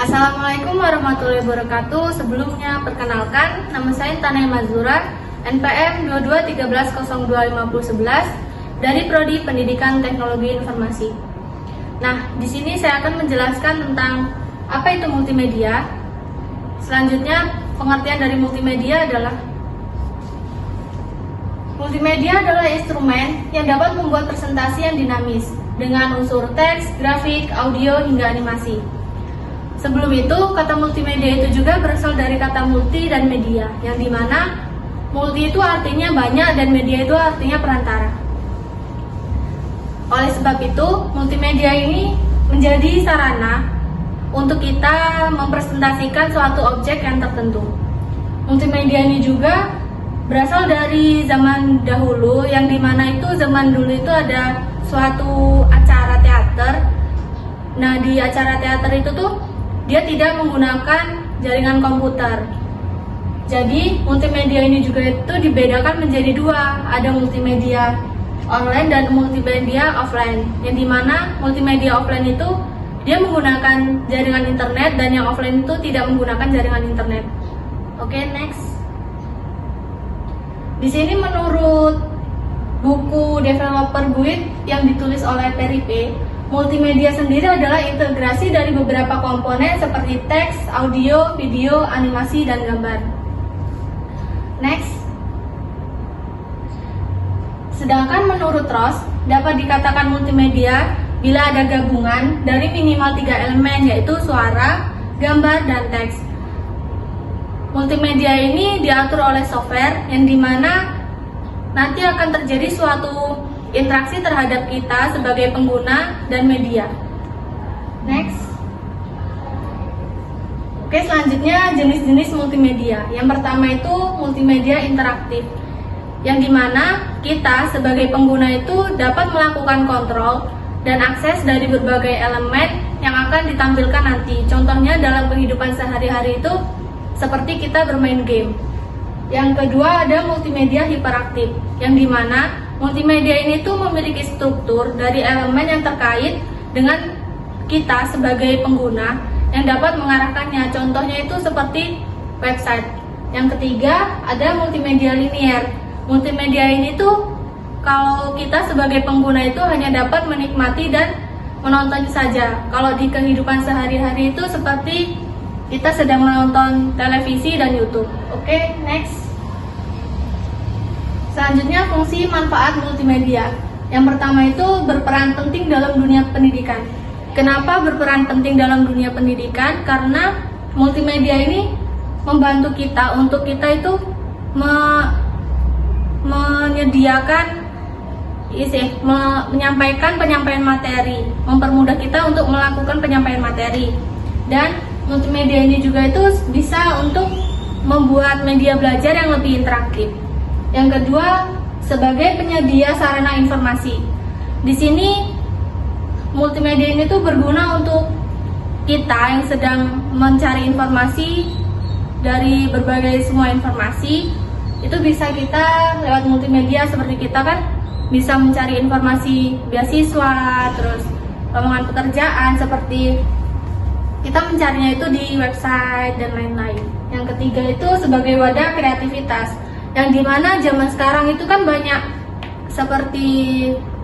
Assalamualaikum warahmatullahi wabarakatuh. Sebelumnya perkenalkan, nama saya Tania Mazura, NPM 2213025011 dari Prodi Pendidikan Teknologi Informasi. Nah, di sini saya akan menjelaskan tentang apa itu multimedia. Selanjutnya, pengertian dari multimedia adalah instrumen yang dapat membuat presentasi yang dinamis dengan unsur teks, grafik, audio, hingga animasi. Sebelum itu, kata multimedia itu juga berasal dari kata multi dan media, yang dimana multi itu artinya banyak dan media itu artinya perantara. Oleh sebab itu, multimedia ini menjadi sarana untuk kita mempresentasikan suatu objek yang tertentu. Multimedia ini juga berasal dari zaman dahulu, yang dimana itu zaman dulu itu ada suatu acara teater. Nah, di acara teater itu tuh dia tidak menggunakan jaringan komputer. Jadi multimedia ini juga itu dibedakan menjadi dua, ada multimedia online dan multimedia offline. Yang dimana multimedia offline itu dia menggunakan jaringan internet dan yang offline itu tidak menggunakan jaringan internet. Oke, next. Di sini menurut buku Developer Guide yang ditulis oleh Perry P, multimedia sendiri adalah integrasi dari beberapa komponen seperti teks, audio, video, animasi, dan gambar. Next. Sedangkan menurut Ross, dapat dikatakan multimedia bila ada gabungan dari minimal 3 elemen, yaitu suara, gambar, dan teks. Multimedia ini diatur oleh software yang dimana nanti akan terjadi suatu interaksi terhadap kita sebagai pengguna dan media. Next. Oke, selanjutnya jenis-jenis multimedia. Yang pertama itu multimedia interaktif, yang dimana kita sebagai pengguna itu dapat melakukan kontrol dan akses dari berbagai elemen yang akan ditampilkan nanti. Contohnya dalam kehidupan sehari-hari itu seperti kita bermain game. Yang kedua ada multimedia hiperaktif, yang dimana multimedia ini tuh memiliki struktur dari elemen yang terkait dengan kita sebagai pengguna yang dapat mengarahkannya. Contohnya itu seperti website. Yang ketiga ada multimedia linier. Multimedia ini tuh kalau kita sebagai pengguna itu hanya dapat menikmati dan menonton saja. Kalau di kehidupan sehari-hari itu seperti kita sedang menonton televisi dan YouTube. Oke, next. Selanjutnya fungsi manfaat multimedia. Yang pertama itu berperan penting dalam dunia pendidikan. Kenapa berperan penting dalam dunia pendidikan? Karena multimedia ini membantu kita untuk kita itu menyampaikan penyampaian materi, mempermudah kita untuk melakukan penyampaian materi. Dan multimedia ini juga itu bisa untuk membuat media belajar yang lebih interaktif. Yang kedua, sebagai penyedia sarana informasi. Di sini multimedia ini tuh berguna untuk kita yang sedang mencari informasi dari berbagai semua informasi. Itu bisa kita lewat multimedia, seperti kita kan bisa mencari informasi beasiswa, terus lowongan pekerjaan, seperti kita mencarinya itu di website dan lain-lain. Yang ketiga itu sebagai wadah kreativitas, yang dimana zaman sekarang itu kan banyak seperti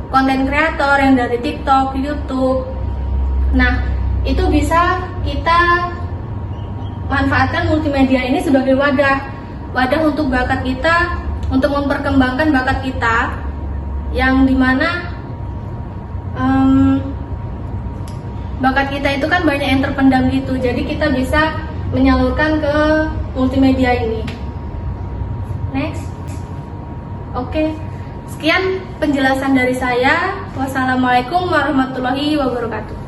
konten kreator yang dari TikTok, YouTube. Nah, itu bisa kita manfaatkan multimedia ini sebagai wadah untuk bakat kita, untuk memperkembangkan bakat kita, yang dimana bakat kita itu kan banyak yang terpendam gitu, jadi kita bisa menyalurkan ke multimedia ini. Next. Oke, sekian penjelasan dari saya. Wassalamualaikum warahmatullahi wabarakatuh.